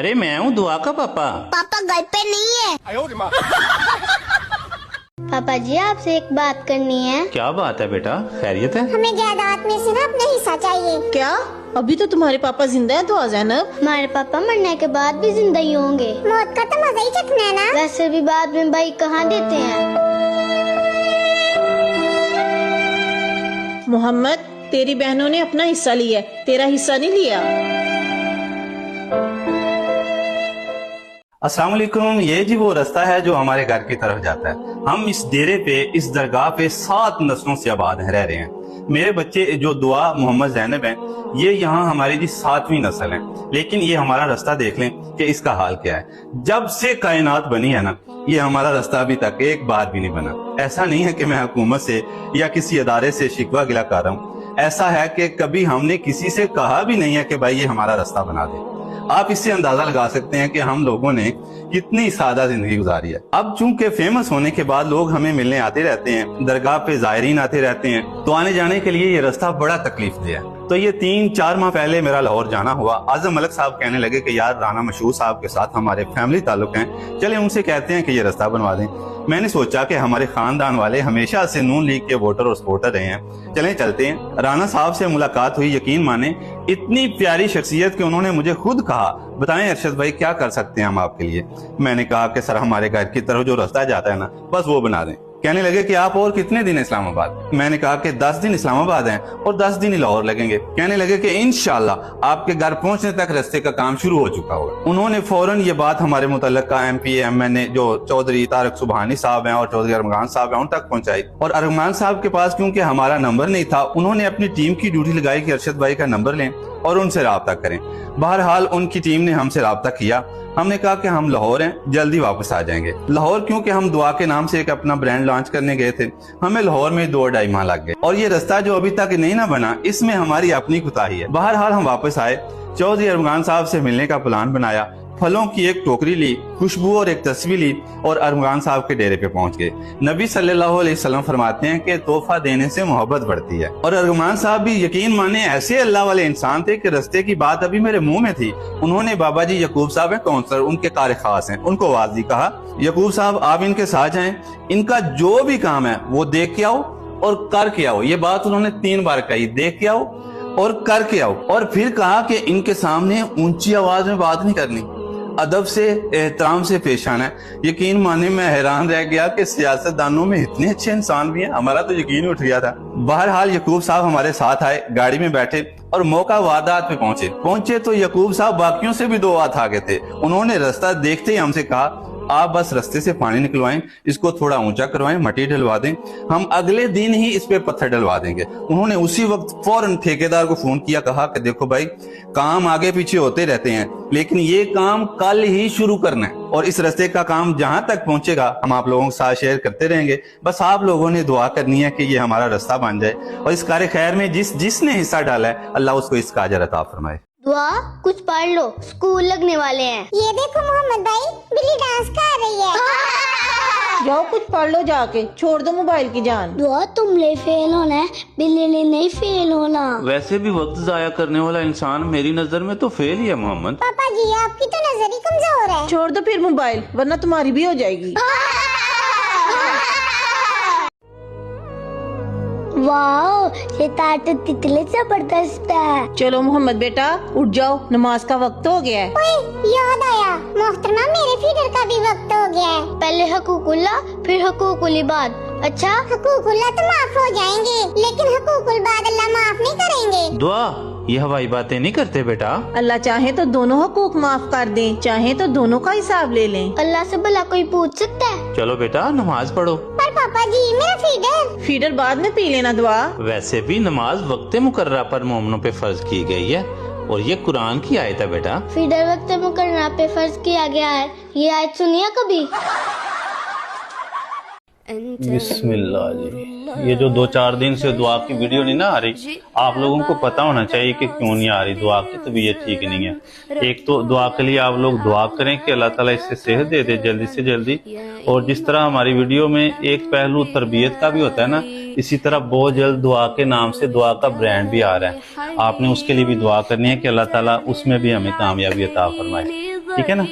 अरे मैं हूँ दुआ का पापा। पापा घर पे नहीं है। पापा जी आपसे एक बात करनी है। क्या बात है बेटा, खैरियत है? हमें जायदाद में से ना अपना हिस्सा चाहिए। क्या अभी तो तुम्हारे पापा जिंदा है दुआ ज़ैनब? हमारे पापा मरने के बाद भी जिंदा ही होंगे। मौत का तो मजा ही चखना है ना। वैसे भी बाद में भाई कहाँ देते हैं। मोहम्मद तेरी बहनों ने अपना हिस्सा लिया है, तेरा हिस्सा नहीं लिया। अस्सलाम वालेकुम। ये जी वो रास्ता है जो हमारे घर की तरफ जाता है। हम इस डेरे पे, इस दरगाह पे 7 नस्लों से आबाद रह रहे हैं। मेरे बच्चे जो दुआ मोहम्मद ज़ैनब हैं, ये यहाँ हमारी जी 7वीं नस्ल है। लेकिन ये हमारा रास्ता देख लें कि इसका हाल क्या है। जब से कायनात बनी है ना, ये हमारा रास्ता अभी तक एक बार भी नहीं बना। ऐसा नहीं है कि मैं हुकूमत से या किसी अदारे से शिकवा गिला कर रहा हूँ। ऐसा है कि कभी हमने किसी से कहा भी नहीं है कि भाई ये हमारा रास्ता बना दे। आप इससे अंदाजा लगा सकते हैं कि हम लोगों ने कितनी सादा जिंदगी गुजारी है। अब चूंकि फेमस होने के बाद लोग हमें मिलने आते रहते हैं, दरगाह पे ज़ायरीन आते रहते हैं, तो आने जाने के लिए ये रास्ता बड़ा तकलीफ दे है। तो ये 3-4 माह पहले मेरा लाहौर जाना हुआ। आजम मलिक साहब कहने लगे कि यार राना मशहूर साहब के साथ हमारे फैमिली ताल्लुक हैं, चले उनसे कहते हैं कि ये रास्ता बनवा दें। मैंने सोचा कि हमारे खानदान वाले हमेशा से नून लीग के वोटर और सपोर्टर रहे हैं, चलें चलते हैं। राना साहब से मुलाकात हुई, यकीन माने इतनी प्यारी शख्सियत कि उन्होंने मुझे खुद कहा, बताएं अरशद भाई क्या कर सकते हैं हम आपके लिए। मैंने कहा कि सर हमारे घर की तरफ जो रास्ता जाता है ना, बस वो बना दें। कहने लगे कि आप और कितने दिन इस्लामाबाद? मैंने कहा कि 10 दिन इस्लामाबाद हैं और 10 दिन ही लाहौर लगेंगे। कहने लगे कि इंशाल्लाह आपके घर पहुंचने तक रास्ते का काम शुरू हो चुका होगा। उन्होंने फौरन ये बात हमारे मुतल्लिका MP MNA जो चौधरी तारक सुबहानी साहब हैं और चौधरी अरमान साहब हैं उन तक पहुंचाई। और अरमान साहब के पास क्योंकि हमारा नंबर नहीं था, उन्होंने अपनी टीम की ड्यूटी लगाई कि अरशद भाई का नंबर लें और उनसे राब्ता करें। बहरहाल उनकी टीम ने हमसे राब्ता किया। हमने कहा कि हम लाहौर हैं, जल्दी वापस आ जाएंगे। लाहौर क्योंकि हम दुआ के नाम से एक अपना ब्रांड लॉन्च करने गए थे, हमें लाहौर में 2-2.5 माह लग गए और ये रास्ता जो अभी तक नहीं ना बना, इसमें हमारी अपनी कुताही है। बहरहाल हम वापस आए, चौधरी अरमान साहब से मिलने का प्लान बनाया, फलों की एक टोकरी ली, खुशबू और एक तस्वीर ली और अरमान साहब के डेरे पे पहुंच गए। नबी सल्लल्लाहु अलैहि वसल्लम फरमाते हैं कि तोहफा देने से मोहब्बत बढ़ती है। और अरमान साहब भी यकीन माने ऐसे अल्लाह वाले इंसान थे कि रास्ते की बात अभी मेरे मुंह में थी। उन्होंने बाबा जी यकूब साहब है काउंसलर, उनके कार खास हैं, उनको आवाज दी, कहा यकूब साहब आप इनके साथ जाएं, इनका जो भी काम है वो देख के आओ और करके आओ। ये बात उन्होंने 3 बार कही, देख के आओ और करके आओ। और फिर कहा कि इनके सामने ऊंची आवाज में बात नहीं करनी, अदब से एहतराम से पेश आना है। यकीन माने मैं हैरान रह गया कि सियासतदानों में इतने अच्छे इंसान भी हैं, हमारा तो यकीन उठ गया था। बहरहाल यकूब साहब हमारे साथ आए, गाड़ी में बैठे और मौका वारदात पे पहुंचे तो यकूब साहब बाकियों से भी 2 हाथ आगे थे। उन्होंने रास्ता देखते ही हमसे कहा आप बस रास्ते से पानी निकलवाएं, इसको थोड़ा ऊंचा करवाएं, मट्टी डलवा दें, हम अगले दिन ही इस पे पत्थर डलवा देंगे। उन्होंने उसी वक्त फौरन ठेकेदार को फोन किया, कहा कि देखो भाई काम आगे पीछे होते रहते हैं, लेकिन ये काम कल ही शुरू करना है और इस रास्ते का काम जहां तक पहुंचेगा हम आप लोगों के साथ शेयर करते रहेंगे। बस आप लोगों ने दुआ करनी है कि ये हमारा रास्ता बन जाए और इस कार्य खैर में जिसने हिस्सा डाला है अल्लाह उसको इसका अजर अता फरमाए। दुआ कुछ पढ़ लो, स्कूल लगने वाले हैं। ये देखो मोहम्मद भाई, बिल्ली डांस कर रही है। जाओ कुछ पढ़ लो जाके, छोड़ दो मोबाइल की जान। दुआ तुमने फेल होना है, बिल्ली ने नहीं फेल होना। वैसे भी वक्त जाया करने वाला इंसान मेरी नजर में तो फेल ही है मोहम्मद। पापा जी आपकी तो नजर ही कमजोर है। छोड़ दो फिर मोबाइल, वरना तुम्हारी भी हो जाएगी। वाह ये तार तो कितने जबरदस्त है। चलो मोहम्मद बेटा उठ जाओ, नमाज का वक्त हो गया है। ओए याद आया मोहतरमा, मेरे फीडर का भी वक्त हो गया है। पहले हकूकुल्लाह फिर हकूकुल इबाद। अच्छा हकूकुल्लाह तो माफ हो जाएंगे, लेकिन हकूकुल इबाद अल्लाह माफ नहीं करेंगे। दुआ ये हवाई बातें नहीं करते बेटा। अल्लाह चाहे तो दोनों हकूक माफ कर दे, चाहे तो दोनों का हिसाब ले लें। अल्लाह से भला कोई पूछ सकता है? चलो बेटा नमाज पढ़ो। पर पापा जी मेरा फीडर बाद में पी लेना दुआ। वैसे भी नमाज वक्त मुकर्रा पर मोमनों पे फर्ज की गई है और ये कुरान की आयत है बेटा। फीडर वक्त मुकर्रा पे फर्ज किया गया है, ये आयत सुनिया कभी? बिस्मिल्लाह जी। ये जो 2-4 दिन से दुआ की वीडियो नहीं ना आ रही, आप लोगों को पता होना चाहिए कि क्यों नहीं आ रही। दुआ की तबीयत ठीक नहीं है। एक तो दुआ के लिए आप लोग दुआ करें कि अल्लाह ताला इससे सेहत दे दे जल्दी से जल्दी। और जिस तरह हमारी वीडियो में एक पहलू तरबियत का भी होता है ना, इसी तरह बहुत जल्द दुआ के नाम से दुआ का ब्रांड भी आ रहा है। आपने उसके लिए भी दुआ करनी है कि अल्लाह ताला उसमें भी हमें कामयाबी अता फरमाए। ठीक है ना,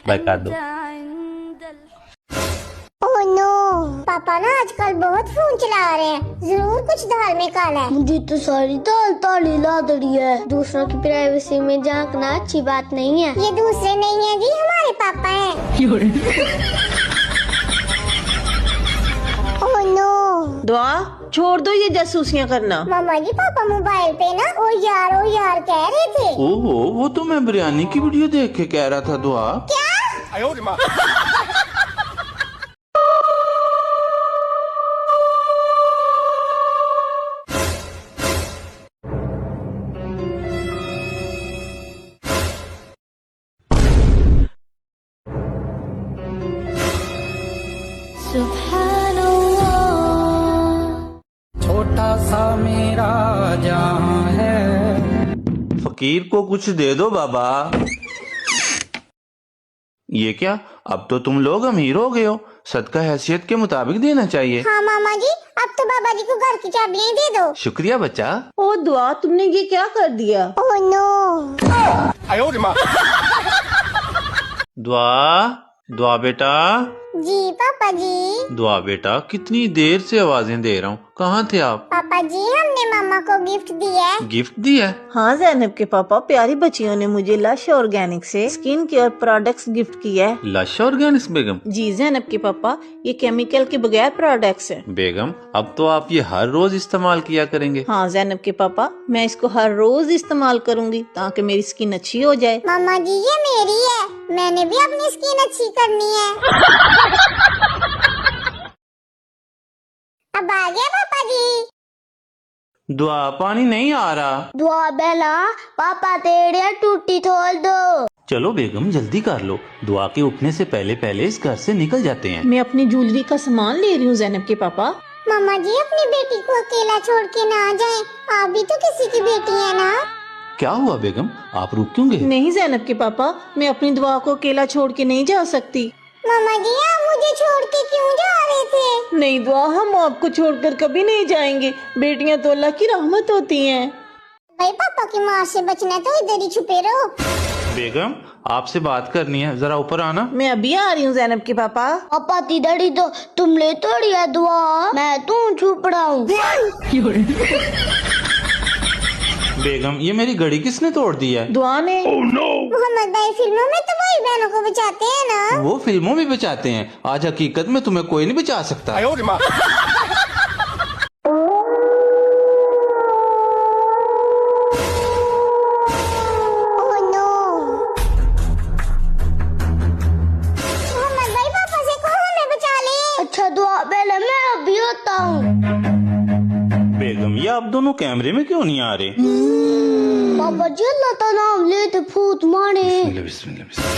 बाय कर दो। ओह नो, पापा ना आजकल बहुत फोन चला रहे हैं, जरूर कुछ दाल में काला है। मुझे तो सारी दाल ताली ला दड़ी है। दूसरों की प्राइवेसी में झांकना अच्छी बात नहीं है। ये दूसरे नहीं है जी, हमारे पापा हैं। ओह नो, दुआ छोड़ दो ये जासूसियां करना। मामा जी पापा मोबाइल पे ना ओ यार कह रहे थे। ओहो, वो तो मैं बिरयानी की वीडियो देख के कह रहा था दुआ। क्या? छोटा सा मेरा जहां है। फकीर को कुछ दे दो बाबा। ये क्या, अब तो तुम लोग अमीर हो गए हो, सदका हैसियत के मुताबिक देना चाहिए। हाँ मामा जी, अब तो बाबा जी को घर की चाबियां दे दो। शुक्रिया बच्चा। ओ दुआ तुमने ये क्या कर दिया? ओह नो, दुआ बेटा, जी पापा जी। दुआ बेटा, कितनी देर से आवाजें दे रहा हूँ, कहाँ थे आप? पापा जी हमने मामा को गिफ्ट दिया है। गिफ्ट दिया है? हाँ जैनब के पापा, प्यारी बच्चियों ने मुझे लश ऑर्गेनिक से स्किन केयर प्रोडक्ट्स गिफ्ट किया है। लश ऑर्गेनिक्स बेगम? जी जैनब के पापा, ये केमिकल के बगैर प्रोडक्ट्स है। बेगम, अब तो आप ये हर रोज इस्तेमाल किया करेंगे। हाँ जैनब के पापा, मैं इसको हर रोज इस्तेमाल करूंगी ताकि मेरी स्किन अच्छी हो जाए। मामा जी ये मेरी है, मैंने भी अपनी स्किन अच्छी करनी है। अब आ गया पापा जी। दुआ, पानी नहीं आ रहा। दुआ बेला, पापा तेरे टूटी खोल दो। चलो बेगम जल्दी कर लो, दुआ के उठने से पहले पहले इस घर से निकल जाते हैं। मैं अपनी ज्वेलरी का सामान ले रही हूँ जैनब के पापा। मामा जी अपनी बेटी को अकेला छोड़ के ना जाएं, आप भी तो किसी की बेटी है ना। क्या हुआ बेगम, आप रुक क्यों गए? नहीं जैनब के पापा, मैं अपनी दुआ को अकेला छोड़ के नहीं जा सकती। मामा जी आप मुझे छोड़ के क्यों जा रहे थे? नहीं दुआ, हम आपको छोड़कर कभी नहीं जाएंगे। बेटियां तो अल्लाह की रहमत होती हैं। भाई पापा की मार से बचना है तो इधर ही छुपे रहो। बेगम, आपसे बात करनी है, जरा ऊपर आना। मैं अभी आ रही हूँ जैनब के पापा। पापा तिधड़ी तो तुम ले तोड़ी है दुआ, मैं तू छुप रहा हूँ। बेगम, ये मेरी घड़ी किसने तोड़ दी है? दुआ ने। मोहम्मद भाई फिल्मों में तो वही बहनों को बचाते हैं ना। वो फिल्मों में बचाते हैं, आज हकीकत में तुम्हें कोई नहीं बचा सकता। ओह नो, मोहम्मद भाई पापा से कहो हमें बचा ले। अच्छा दुआ पहले मैं अभी होता हूँ। बेगम, ये आप दोनों कैमरे में क्यों नहीं आ रहे? पापा जी अल्लाह का नाम ले तो फूट मारे। बिस्मिल्लाह, बिस्मिल्लाह, बिस्मिल्लाह।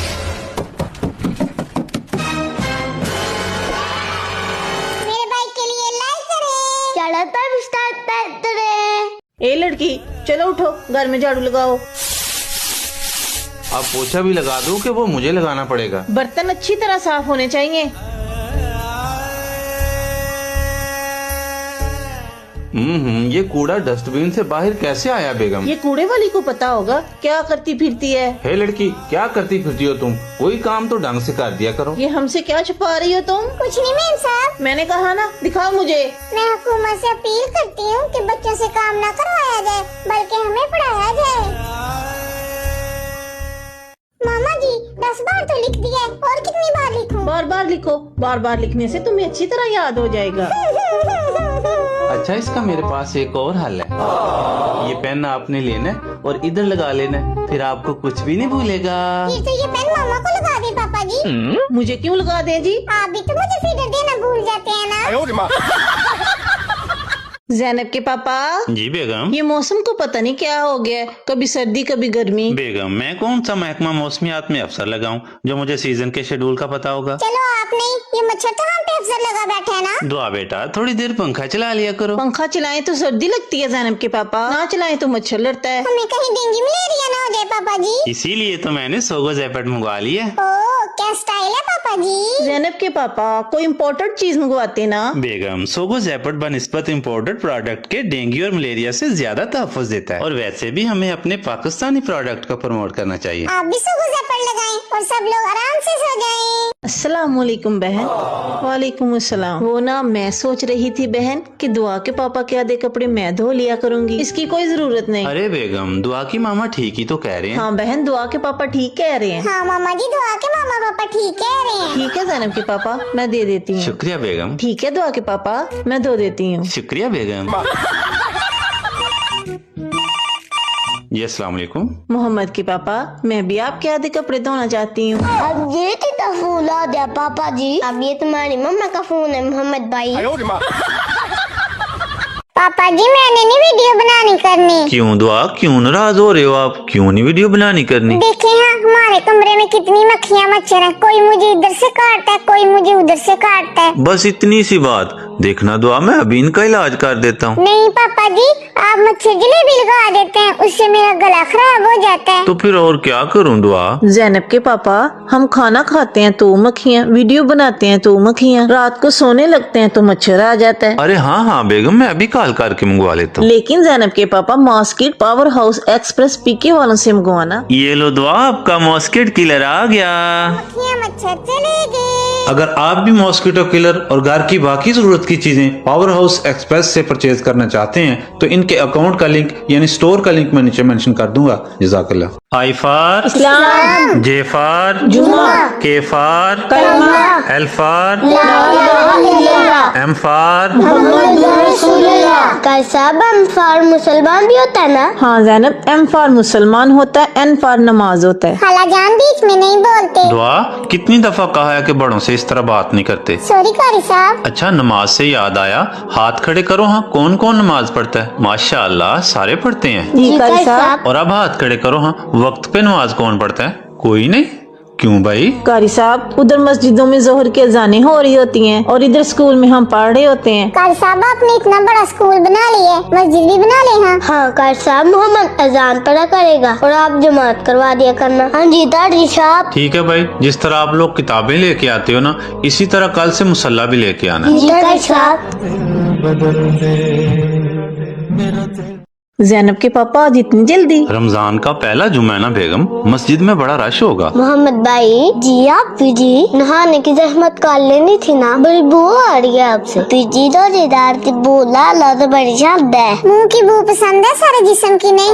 मेरे भाई के लिए लाइक करें, चलो तब स्टार्ट करते हैं। ए लड़की, चलो उठो, घर में झाड़ू लगाओ। आप पोछा भी लगा दो कि वो मुझे लगाना पड़ेगा? बर्तन अच्छी तरह साफ होने चाहिए। ये कूड़ा डस्टबिन से बाहर कैसे आया बेगम? ये कूड़े वाली को पता होगा क्या करती फिरती है। हे लड़की, क्या करती फिरती हो तुम? कोई काम तो ढंग से कर दिया करो। ये हमसे क्या छुपा रही हो तुम? कुछ नहीं मैम साहब, मैंने कहा ना, दिखाओ मुझे। मैं हुकूमत से अपील करती हूँ कि बच्चों से काम ना करवाया जाए बल्कि हमें पढ़ाया जाए। मामा जी 10 बार तो लिख दिया है, और कितनी बार लिखूं? बार बार लिखो, बार बार लिखने से तुम्हें अच्छी तरह याद हो जाएगा। अच्छा, इसका मेरे पास एक और हल है। ये पेन आपने लेना है और इधर लगा लेना है, फिर आपको कुछ भी नहीं भूलेगा। फिर तो ये पेन मामा को लगा दे पापा जी। मुझे क्यों लगा दे जी? आप भी तो मुझे फीडर देना भूल जाते हैं ना। जैनब के पापा। जी बेगम। ये मौसम को पता नहीं क्या हो गया, कभी सर्दी कभी गर्मी। बेगम, मैं कौन सा महकमा मौसमियात में अफसर लगाऊं जो मुझे सीजन के शेड्यूल का पता होगा? चलो आप नहीं, ये मच्छर तो हम पे अफसर लगा बैठे है ना। दुआ बेटा, थोड़ी देर पंखा चला लिया करो। पंखा चलाएं तो सर्दी लगती है जैनब के पापा, ना चलाएं तो मच्छर लड़ता है। हमें कहीं डेंगू मलेरिया ना हो जाए पापा जी। इसीलिए तो मैंने सोगो जैकेट मंगवा ली है। ओह क्या स्टाइल है पापा जी। जैनब के पापा कोई इम्पोर्टेंट चीज मंगवाते ना। बेगम सोगो ज़ैपर्ट बनिस्बत इम्पोर्टेड प्रोडक्ट के डेंगू और मलेरिया से ज्यादा तहफ़्फ़ुज़ देता है और वैसे भी हमें अपने पाकिस्तानी प्रोडक्ट को प्रमोट करना चाहिए। आप भी सुबह ज़ैपर्ट लगाएं और सब लोग आराम से सो जाएं। अस्सलाम वालेकुम बहन। वालेकुम अस्सलाम। वो ना मैं सोच रही थी बहन कि दुआ के पापा के आधे कपड़े मैं धो लिया करूंगी, इसकी कोई जरूरत नहीं। अरे बेगम दुआ की मामा ठीक ही तो कह रहे हैं। हाँ बहन दुआ के पापा ठीक कह रहे हैं। हाँ मामा जी, दुआ के मामा पापा ठीक कह रहे हैं। ठीक है जैनब के पापा मैं दे देती हूँ। शुक्रिया बेगम। ठीक है दुआ के पापा मैं धो देती हूँ। शुक्रिया बेगम। जी अस्सलाम वालेकुम। मोहम्मद के पापा मैं भी आपके आधे कपड़े धोना चाहती हूँ। अब ये कितना फोन आ गया पापा जी। अब ये तुम्हारी मम्मा का फोन है मोहम्मद भाई। पापा जी मैंने नहीं वीडियो बनानी करनी। क्यों दुआ, क्यों नाराज हो रहे हो आप? क्यों नहीं वीडियो बनानी करनी? देखे हाँ हमारे कमरे में कितनी मक्खियाँ मच्छर हैं। कोई मुझे इधर से काटता है, कोई मुझे उधर से काटता है। बस इतनी सी बात। देखना दुआ मैं अभी इनका इलाज कर देता हूँ। नहीं पापा जी, आप मच्छर जलेबी लगा देते हैं, उससे मेरा गला खराब हो जाता है। तो फिर और क्या करूँ दुआ? जैनब के पापा हम खाना खाते हैं तो मक्खियाँ, वीडियो बनाते हैं तो मक्खियाँ, रात को सोने लगते हैं तो मच्छर आ जाता है। अरे हाँ हाँ बेगम मैं अभी कॉल करके मंगवा लेता हूँ। लेकिन जैनब के पापा मॉस्किट पावर हाउस एक्सप्रेस पीके वालों से मंगवाना। ये लो दुआ आपका मॉस्किट किलर आ गया। मक्खियाँ मच्छर चले गए। अगर आप भी मॉस्किटो किलर और घर की बाकी जरूरत की चीजें पावर हाउस एक्सप्रेस से परचेज करना चाहते हैं तो इनके अकाउंट का लिंक यानी स्टोर का लिंक मैं नीचे मेंशन कर दूंगा। जज़ाकल्लाह। आई फार इस्लाम, जे फार जुमा, के फार कलमा, एल फार ला इलाहा इल्लल्लाह, एम फार। मुहम्मदुर रसूलुल्लाह। कल साहब हम फार मुसलमान भी होता है ना। हाँ जैनब एम फार मुसलमान होता है, एन फार नमाज होता है। खाला जान बीच में नहीं बोलते। दुआ कितनी दफा कहा है कि बड़ों से इस तरह बात नहीं करते। सॉरी कारी साहब। अच्छा नमाज से याद आया, हाथ खड़े करो। हाँ कौन कौन नमाज पढ़ता है? माशाअल्लाह सारे पढ़ते हैं। जी कारी साहब। और अब हाथ खड़े करो। हाँ वक्त पे नमाज कौन पढ़ता है? कोई नहीं। क्यों भाई? कारी साहब उधर मस्जिदों में जोहर की अजानें हो रही होती हैं और इधर स्कूल में हम पढ़ रहे होते हैं। कारी साहब आपने इतना बड़ा स्कूल बना लिया, मस्जिद भी बना ले। हाँ हाँ कारी साहब मोहम्मद अजान पढ़ा करेगा और आप जमात करवा दिया करना। हाँ जी दादी साहब। ठीक है भाई, जिस तरह आप लोग किताबें लेके आते हो ना, इसी तरह कल से मुसल्ला भी लेके आना। जी कारी साहब। जैनब के पापा आज इतनी जल्दी? रमजान का पहला जुमा है ना बेगम, मस्जिद में बड़ा रश होगा। मोहम्मद भाई जी आप जी नहाने की जहमत कर लेनी थी ना, बड़ी बू आ रही है आपसे। पीजी रोजेदार की बू ला तो बड़ी शब्द है। मुंह की बू पसंद है, सारे जिस्म की नहीं।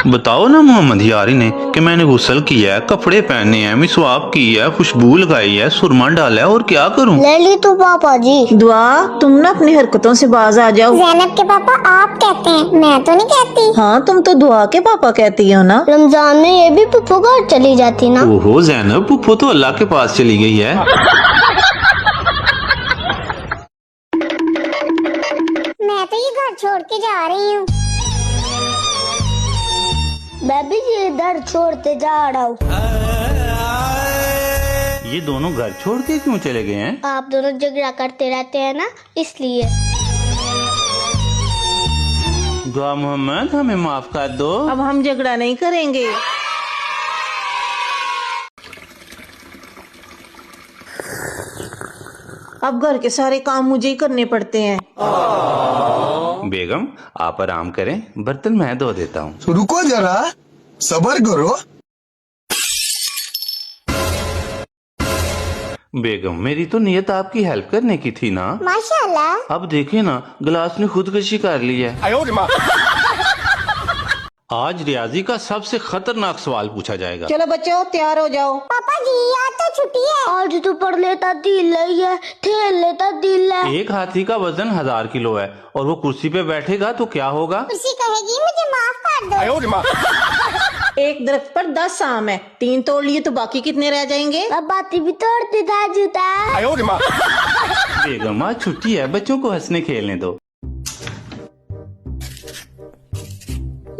बताओ ना मोहम्मद यारी ने कि मैंने गुस्ल किया है, कपड़े पहने हैं, मिसवाक की है, खुशबू लगाई है, सुरमा डाला है, और क्या करूं? ले ली तो पापा जी। दुआ तुम ना अपनी हरकतों से बाज आ जाओ। जैनब के पापा आप कहते हैं, मैं तो नहीं कहती। हाँ तुम तो दुआ के पापा कहती हो ना। रमजान में ये भी पुप्पो घर चली जाती ना। ओहो जैनब, पुप्पो तो अल्लाह के पास चली गई है। मैं तो ये घर छोड़ के जा रही हूँ। मैं भी ये घर छोड़ते जा रहा हूँ। ये दोनों घर छोड़ के क्यों चले गए हैं? आप दोनों झगड़ा करते रहते हैं ना, इसलिए। दुआ मोहम्मद हमें माफ कर दो। अब हम झगड़ा नहीं करेंगे। अब घर के सारे काम मुझे ही करने पड़ते हैं। बेगम आप आराम करें, बर्तन मैं धो देता हूँ। तो रुको जरा, सबर करो। बेगम मेरी तो नियत आपकी हेल्प करने की थी ना। माशाल्लाह। अब देखे ना गिलास ने खुदकशी कर ली है। आज रियाजी का सबसे खतरनाक सवाल पूछा जाएगा। चलो बच्चों तैयार हो जाओ। पापा जी आज तो छुट्टी है। आज तो पढ़ लेता दिल है, खेल लेता दिल है। एक हाथी का वजन 1000 किलो है और वो कुर्सी पे बैठेगा तो क्या होगा? कुर्सी कहेगी मुझे माफ कर दो। एक दरख्त पर 10 आम है, 3 तोड़ लिए तो बाकी कितने रह जाएंगे? अब बाती भी तोड़ते था जूता। बेगम आज छुट्टी है, बच्चों को हंसने खेलने दो।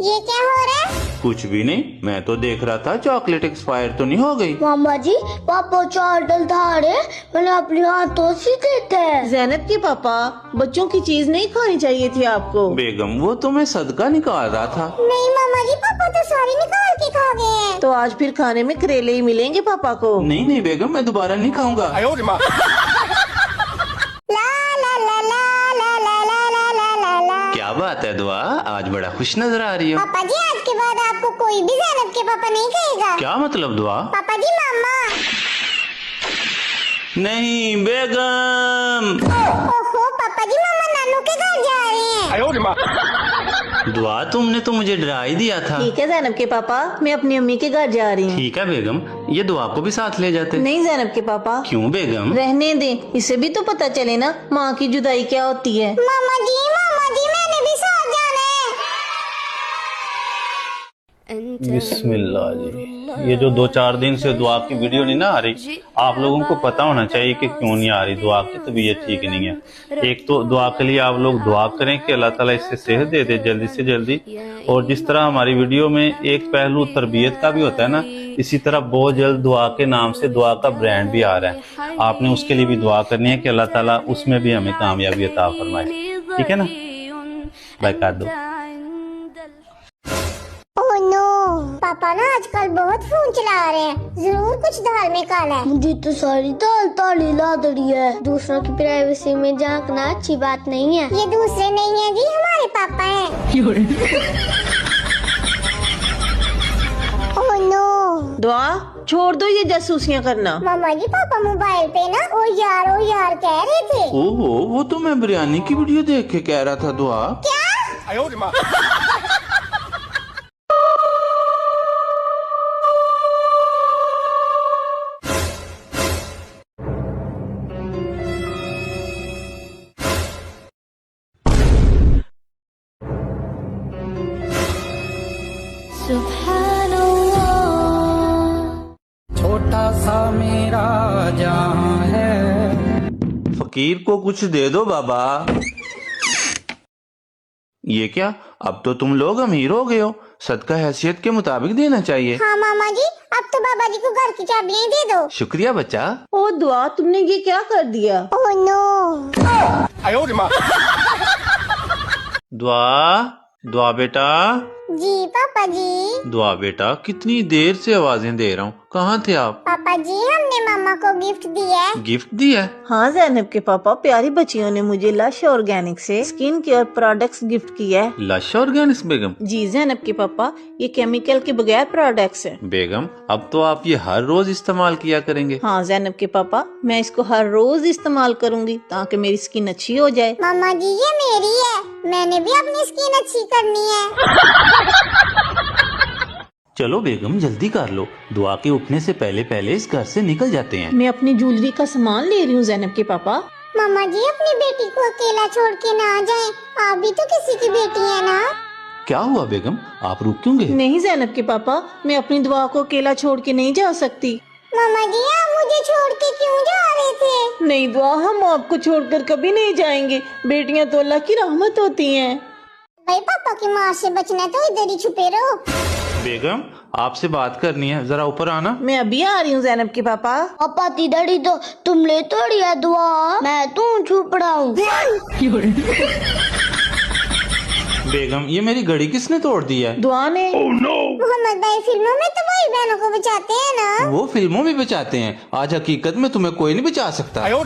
ये क्या हो रहा है? कुछ भी नहीं, मैं तो देख रहा था चॉकलेट एक्सपायर तो नहीं हो गई। मामा जी पापा चार डलता रहे, मैंने अपने हाथों से देते हैं। जैनब के पापा, बच्चों की चीज नहीं खानी चाहिए थी आपको। बेगम वो तो मैं सदका निकाल रहा था। नहीं मामा जी, पापा तो सारी निकाल के खा गए हैं। तो आज फिर खाने में करेले ही मिलेंगे पापा को। नहीं नहीं बेगम, मैं दोबारा नहीं खाऊंगा। ला ला ला ला ला ला ला ला ला ला ला। क्या बात है दुआ, आज बड़ा खुश नजर आ रही हो। पापा जी आज के बाद आपको कोई भी ज़ैनब के पापा नहीं कहेगा। क्या मतलब दुआ? पापा जी मामा। नहीं बेगम। ओहो पापा जी, मामा नानू के घर जा रहे हैं। दुआ तुमने तो मुझे डरा ही दिया था। ठीक है जैनब के पापा, मैं अपनी अम्मी के घर जा रही हूँ। ठीक है बेगम, ये दुआ को भी साथ ले जाते। नहीं जैनब के पापा, क्यों बेगम? रहने दें, इसे भी तो पता चले ना माँ की जुदाई क्या होती है। मामा जी मैंने भी साथ जाना है। बिस्मिल्लाह जी। ये जो 2-4 दिन से दुआ की वीडियो नहीं ना आ रही, आप लोगों को पता होना चाहिए कि क्यों नहीं आ रही। दुआ की तबीयत ठीक नहीं है। एक तो दुआ के लिए आप लोग दुआ करें कि अल्लाह ताला इससे सेहत दे दे जल्दी से जल्दी। और जिस तरह हमारी वीडियो में एक पहलू तरबियत का भी होता है ना, इसी तरह बहुत जल्द दुआ के नाम से दुआ का ब्रांड भी आ रहा है। आपने उसके लिए भी दुआ करनी है कि अल्लाह ताला उसमें भी हमें कामयाबी अता फरमाए। ठीक है ना? बैकात दो। ओह नो, पापा ना आजकल बहुत फोन चला रहे हैं, जरूर कुछ दाल में काला है। मुझे तो सारी दाल ताली लाद रही है। दूसरों की प्राइवेसी में झांकना अच्छी बात नहीं है। ये दूसरे नहीं है जी, हमारे पापा हैं। Oh no. दुआ छोड़ दो ये जासूसियाँ करना। मामा जी पापा मोबाइल पे ना ओ यार कह रहे थे। ओहो, वो तो मैं बिरयानी की वीडियो देख के कह रहा था दुआ। क्या? छोटा सा मेरा जहां है। फकीर को कुछ दे दो बाबा। ये क्या, अब तो तुम लोग अमीर हो गए हो, सदका हैसियत के मुताबिक देना चाहिए। हाँ मामा जी, अब तो बाबा जी को घर की चाबियां दे दो। शुक्रिया बच्चा। ओ दुआ, तुमने ये क्या कर दिया? Oh no. दुआ बेटा। जी पापा जी। दुआ बेटा, कितनी देर से आवाजें दे रहा हूँ, कहाँ थे आप? पापा जी हमने मामा को गिफ्ट दिया है। गिफ्ट दिया है? हाँ जैनब के पापा, प्यारी बच्चियों ने मुझे लश ऑर्गेनिक से स्किन केयर प्रोडक्ट्स गिफ्ट किया है। लश ऑर्गेनिक्स बेगम? जी जैनब के पापा, ये केमिकल के बगैर प्रोडक्ट्स हैं। बेगम अब तो आप ये हर रोज इस्तेमाल किया करेंगे। हाँ जैनब के पापा, मैं इसको हर रोज इस्तेमाल करूंगी ताकि मेरी स्किन अच्छी हो जाए। मामा जी ये मेरी है, मैंने भी अपनी स्किन अच्छी करनी है। चलो बेगम जल्दी कर लो, दुआ के उठने से पहले पहले इस घर से निकल जाते हैं। मैं अपनी ज्वेलरी का सामान ले रही हूँ जैनब के पापा। मामा जी अपनी बेटी को अकेला छोड़ के ना जाएं, आप भी तो किसी की बेटी है ना। क्या हुआ बेगम, आप रुक क्यों गए? नहीं जैनब के पापा, मैं अपनी दुआ को अकेला छोड़ के नहीं जा सकती। मामा जी आप मुझे छोड़ के क्यों जा रहे थे? नहीं दुआ, हम आपको छोड़कर कभी नहीं जाएंगे। बेटियां तो अल्लाह की रहमत होती हैं। भाई पापा की मार से बचना तो इधर ही छुपे रहो। बेगम आपसे बात करनी है, जरा ऊपर आना। मैं अभी आ रही हूँ जैनब के पापा। पापा तिधर ही तो तुम ले तोड़ी है दुआ, मैं तू छुप रहा हूँ। बेगम ये मेरी घड़ी किसने तोड़ दी है? दुआ ने। मोहम्मद भाई फिल्मों में तो वही बहनों को बचाते हैं ना। वो फिल्मों में बचाते हैं, आज हकीकत में तुम्हें कोई नहीं बचा सकता। Oh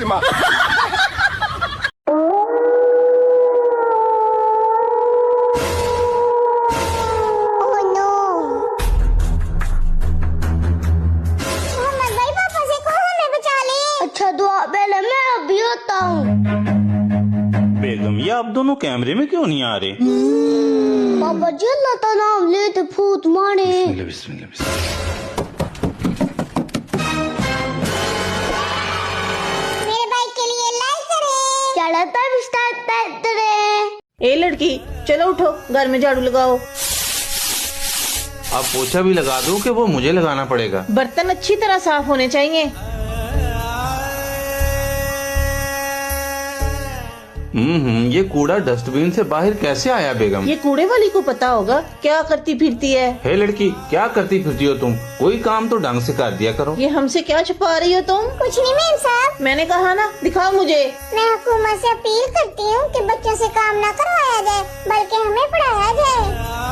no. मोहम्मद भाई पापा से कहो हमें बचा ले। अच्छा दुआ पहले मैं अभी होता हूँ। बेगम ये आप दोनों कैमरे में क्यों नहीं आ रहे? पापा जी अल्लाह का नाम लेते फूट मारे। बिस्मिल्लाह, बिस्मिल्लाह, बिस्मिल्लाह। मेरे भाई के लिए लाइक करें। चढ़ा तब स्टार्ट करे। ए लड़की, चलो उठो, घर में झाड़ू लगाओ। आप पोछा भी लगा दो कि वो मुझे लगाना पड़ेगा? बर्तन अच्छी तरह साफ होने चाहिए। ये कूड़ा डस्टबिन से बाहर कैसे आया बेगम? ये कूड़े वाली को पता होगा क्या करती फिरती है। हे लड़की, क्या करती फिरती हो तुम? कोई काम तो ढंग से कर दिया करो। ये हमसे क्या छुपा रही हो तुम? कुछ नहीं मैम साहब, मैंने कहा ना, दिखाओ मुझे। मैं हुकूमत से अपील करती हूँ कि बच्चों से काम न करवाया जाए बल्कि हमें पढ़ाया जाए।